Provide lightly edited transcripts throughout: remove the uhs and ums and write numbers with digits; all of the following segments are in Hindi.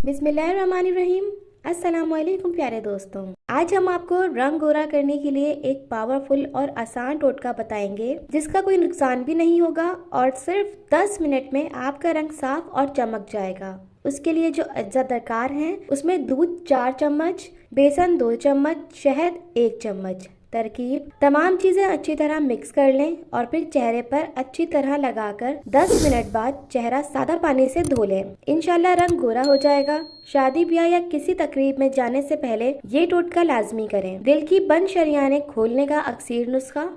बिस्मिल्लाहिर्रहमानिर्रहीम। अस्सलाम वालेकुम प्यारे दोस्तों, आज हम आपको रंग गोरा करने के लिए एक पावरफुल और आसान टोटका बताएंगे जिसका कोई नुकसान भी नहीं होगा और सिर्फ 10 मिनट में आपका रंग साफ और चमक जाएगा। उसके लिए जो अज्जा दरकार हैं उसमें दूध 4 चम्मच, बेसन 2 चम्मच, शहद 1 चम्मच। तरकीब: तमाम चीजें अच्छी तरह मिक्स कर लें और फिर चेहरे पर अच्छी तरह लगाकर 10 मिनट बाद चेहरा सादा पानी से धो लें। इंशाल्लाह रंग गोरा हो जाएगा। शादी ब्याह या किसी तकरीब में जाने से पहले ये टोटका लाजमी करें। दिल की बंद शरियाने खोलने का अक्सर नुस्खा: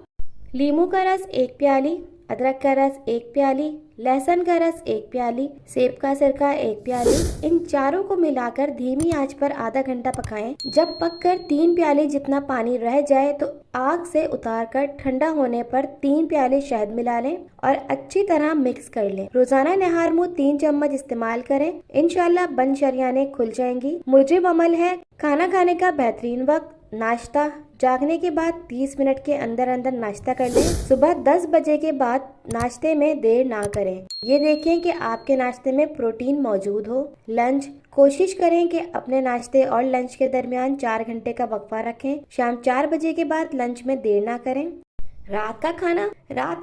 लीमू का रस 1 प्याली, अदरक का रस 1 प्याली, लहसुन का रस 1 प्याली, सेब का सिरका 1 प्याली। इन चारों को मिलाकर धीमी आंच पर आधा घंटा पकाएं। जब पककर 3 प्याली जितना पानी रह जाए तो आग से उतारकर ठंडा होने पर 3 प्याले शहद मिला लें और अच्छी तरह मिक्स कर लें। रोजाना नहार मुंह 3 चम्मच इस्तेमाल करें। इंशाल्लाह बंद शरियाने खुल जाएंगी। मुजिब अमल है: खाना खाने का बेहतरीन वक्त नाश्ता, जागने के बाद 30 मिनट के अंदर अंदर नाश्ता कर लें। सुबह 10 बजे के बाद नाश्ते में देर ना करें। ये देखें कि आपके नाश्ते में प्रोटीन मौजूद हो। लंच: कोशिश करें कि अपने नाश्ते और लंच के दरमियान 4 घंटे का वक्फा रखें। शाम 4 बजे के बाद लंच में देर ना करें। रात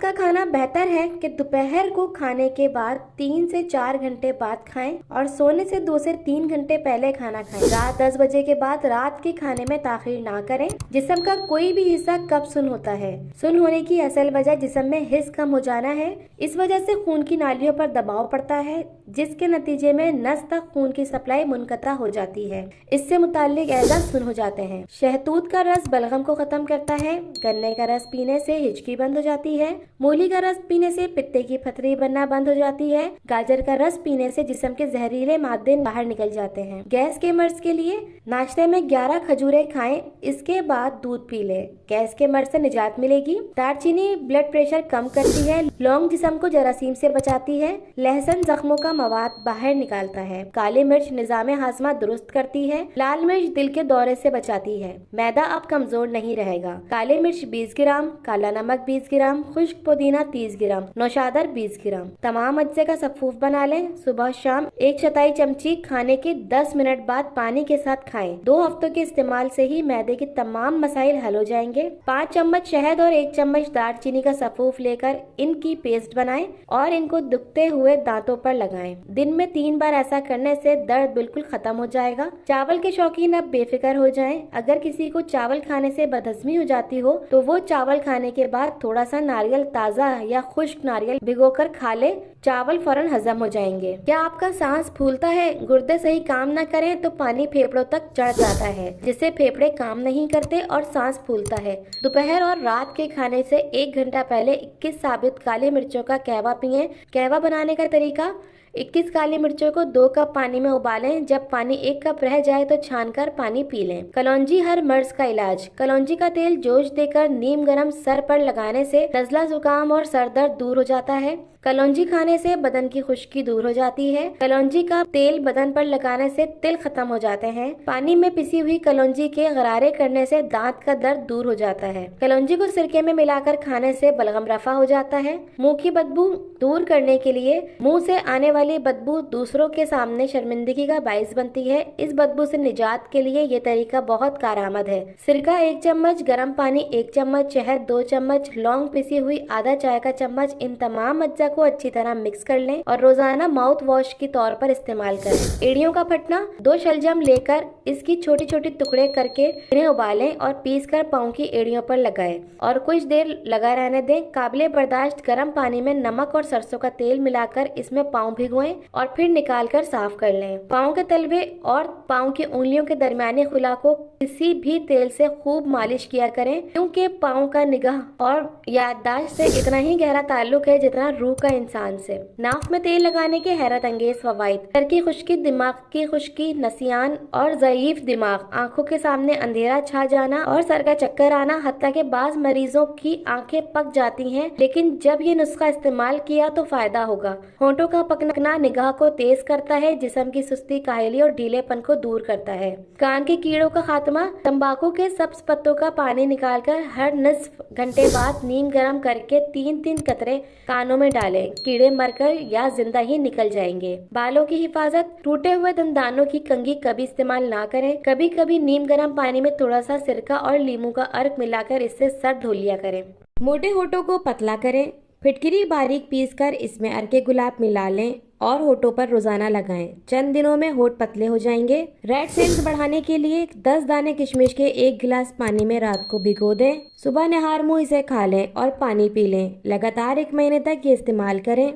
का खाना बेहतर है कि दोपहर को खाने के बाद 3 से 4 घंटे बाद खाएं और सोने से 2 से 3 घंटे पहले खाना खाएं। रात 10 बजे के बाद रात के खाने में ताखीर ना करें। जिस्म का कोई भी हिस्सा कब सुन होता है? सुन होने की असल वजह जिस्म में हिस्स कम हो जाना है। इस वजह से खून की नालियों पर दबाव पड़ता है जिसके नतीजे में नस तक खून की सप्लाई मुनक़ता हो जाती है। इससे मुताल्लिक एज़ा सुन हो जाते हैं। शहतूत का रस बलगम को खत्म करता है। गन्ने का रस पीने से हिचकी बंद हो जाती है। मूली का रस पीने से पित्ते की पथरी बनना बंद हो जाती है। गाजर का रस पीने से जिस्म के जहरीले मादे बाहर निकल जाते हैं। गैस के मर्ज के लिए नाश्ते में 11 खजूरें खाएं, इसके बाद दूध पी लें। गैस के मर्ज से निजात मिलेगी। दालचीनी ब्लड प्रेशर कम करती है। लौंग जिस्म को जरासीम से बचाती है। लहसुन जख्मों का मवाद बाहर निकालता है। काली मिर्च निजाम हाजमा दुरुस्त करती है। लाल मिर्च दिल के दौरे से बचाती है। मैदा अब कमजोर नहीं रहेगा। काली मिर्च 20 ग्राम, काला नमक 20 ग्राम, खुश्क पुदीना 30 ग्राम, नौशादर 20 ग्राम। तमाम अज्जे का सफूफ बना लें। सुबह शाम 1 चौथाई चमची खाने के 10 मिनट बाद पानी के साथ खाएं। 2 हफ्तों के इस्तेमाल से ही मैदे के तमाम मसाइल हल हो जाएंगे। 5 चम्मच शहद और 1 चम्मच दालचीनी का सफूफ लेकर इनकी पेस्ट बनाएं और इनको दुखते हुए दांतों पर लगाएं। दिन में 3 बार ऐसा करने से दर्द बिल्कुल खत्म हो जाएगा। चावल के शौकीन अब बेफिक्र हो जाएं। अगर किसी को चावल खाने से बदहजमी हो जाती हो तो वो चावल खाने के बाद थोड़ा सा नारियल ताज़ा या खुश्क नारियल भिगोकर खा ले। चावल फौरन हजम हो जाएंगे। क्या आपका सांस फूलता है? गुर्दे सही काम न करें तो पानी फेफड़ों तक चढ़ जाता है जिससे फेफड़े काम नहीं करते और सांस फूलता है। दोपहर और रात के खाने से 1 घंटा पहले 21 साबित काली मिर्चों का कहवा पिएं। कहवा बनाने का तरीका: 21 काली मिर्चों को 2 कप पानी में उबालें। जब पानी 1 कप रह जाए तो छानकर पानी पी लें। कलौंजी हर मर्ज का इलाज: कलौंजी का तेल जोश देकर नीम गरम सर पर लगाने से नज़ला, जुकाम और सर दर्द दूर हो जाता है। कलौंजी खाने से बदन की खुश्की दूर हो जाती है। कलौंजी का तेल बदन पर लगाने से तिल खत्म हो जाते हैं। पानी में पिसी हुई कलौंजी के गरारे करने से दांत का दर्द दूर हो जाता है। कलौंजी को सिरके में मिलाकर खाने से बलगम रफा हो जाता है। मुंह की बदबू दूर करने के लिए मुंह से आने वाली बदबू दूसरों के सामने शर्मिंदगी का बाइस बनती है। इस बदबू से निजात के लिए ये तरीका बहुत कारआमद है। सिरका 1 चम्मच, गर्म पानी 1 चम्मच, शहद 2 चम्मच, लौंग पिसी हुई आधा चाय का चम्मच। इन तमाम अज्जा को अच्छी तरह मिक्स कर लें और रोजाना माउथ वॉश के तौर पर इस्तेमाल करें। एड़ियों का फटना: 2 शलजम लेकर इसकी छोटी छोटी टुकड़े करके इन्हें उबालें और पीसकर पाँव की एड़ियों पर लगाएं और कुछ देर लगा रहने दें। काबिले बर्दाश्त गर्म पानी में नमक और सरसों का तेल मिलाकर इसमें पाँव भिगोएं और फिर निकालकर साफ कर लें। पाँव के तलवे और पाँव की उंगलियों के दरमियानी खुला को किसी भी तेल से खूब मालिश किया करें क्योंकि पाँव का निगाह और याददाश्त से इतना ही गहरा ताल्लुक है जितना रूह का इंसान से। नाक में तेल लगाने के हैरत अंगेज फवाइद: सर की खुश्की, दिमाग की खुश्की, नसियान और ज़ईफ दिमाग, आंखों के सामने अंधेरा छा जाना और सर का चक्कर आना। हत्ता के बाज मरीजों की आंखें पक जाती हैं लेकिन जब ये नुस्खा इस्तेमाल किया तो फायदा होगा। होंठों का पकना निगाह को तेज करता है। जिस्म की सुस्ती, काहली और ढीलेपन को दूर करता है। कान के कीड़ों का खात्मा: तंबाकू के सब्ज पत्तों का पानी निकालकर हर निस्फ घंटे बाद नीम गर्म करके 3-3 कतरे कानों में डालें। डालें, कीड़े मरकर या जिंदा ही निकल जाएंगे। बालों की हिफाजत, टूटे हुए दंतानों की कंघी कभी इस्तेमाल ना करें। कभी कभी नीम गर्म पानी में थोड़ा सा सिरका और नींबू का अर्क मिलाकर इससे सर धो लिया करें। मोटे होठों को पतला करें, फिटकिरी बारीक पीसकर इसमें अर्के गुलाब मिला लें और होठों पर रोजाना लगाएं। चंद दिनों में होठ पतले हो जाएंगे। रेड सेल्स बढ़ाने के लिए 10 दाने किशमिश के 1 गिलास पानी में रात को भिगो दें। सुबह नहार मुंह इसे खा लें और पानी पी लें। लगातार 1 महीने तक ये इस्तेमाल करें।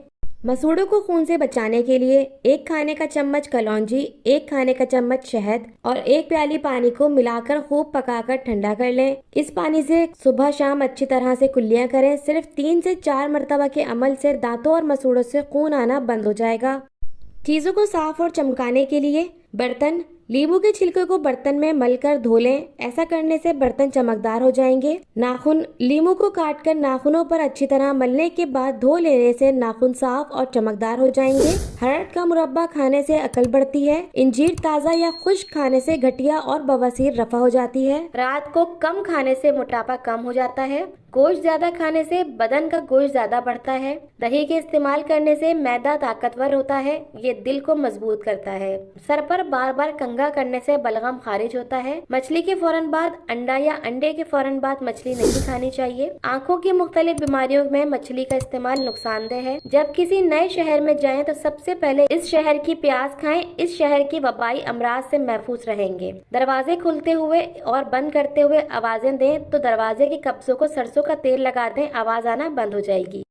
मसूड़ों को खून से बचाने के लिए 1 खाने का चम्मच कलौंजी, 1 खाने का चम्मच शहद और 1 प्याली पानी को मिलाकर खूब पकाकर ठंडा कर लें। इस पानी से सुबह शाम अच्छी तरह से कुल्लियां करें। सिर्फ 3 से 4 मरतबा के अमल से दांतों और मसूड़ों से खून आना बंद हो जाएगा। चीजों को साफ और चमकाने के लिए बर्तन, नींबू के छिलके को बर्तन में मलकर धो लें। ऐसा करने से बर्तन चमकदार हो जाएंगे। नाखून, नींबू को काटकर नाखूनों पर अच्छी तरह मलने के बाद धो लेने से नाखून साफ और चमकदार हो जाएंगे। हरड़ का मुरब्बा खाने से अकल बढ़ती है। इंजीर ताज़ा या खुश्क खाने से गठिया और बवासीर रफा हो जाती है। रात को कम खाने से मोटापा कम हो जाता है। गोश्त ज्यादा खाने से बदन का गोश्त ज्यादा बढ़ता है। दही के इस्तेमाल करने से मैदा ताकतवर होता है। ये दिल को मजबूत करता है। सर पर बार बार कंघा करने से बलगम खारिज होता है। मछली के फौरन बाद अंडा या अंडे के फौरन बाद मछली नहीं खानी चाहिए। आंखों की मुख्तलिफ बीमारियों में मछली का इस्तेमाल नुकसानदेह है। जब किसी नए शहर में जाएं तो सबसे पहले इस शहर की प्याज खाएं। इस शहर की वबाई अमराज से महफूज रहेंगे। दरवाजे खुलते हुए और बंद करते हुए आवाजें दें तो दरवाजे के कब्जों को सरसों का तेल लगा दें, आवाज आना बंद हो जाएगी।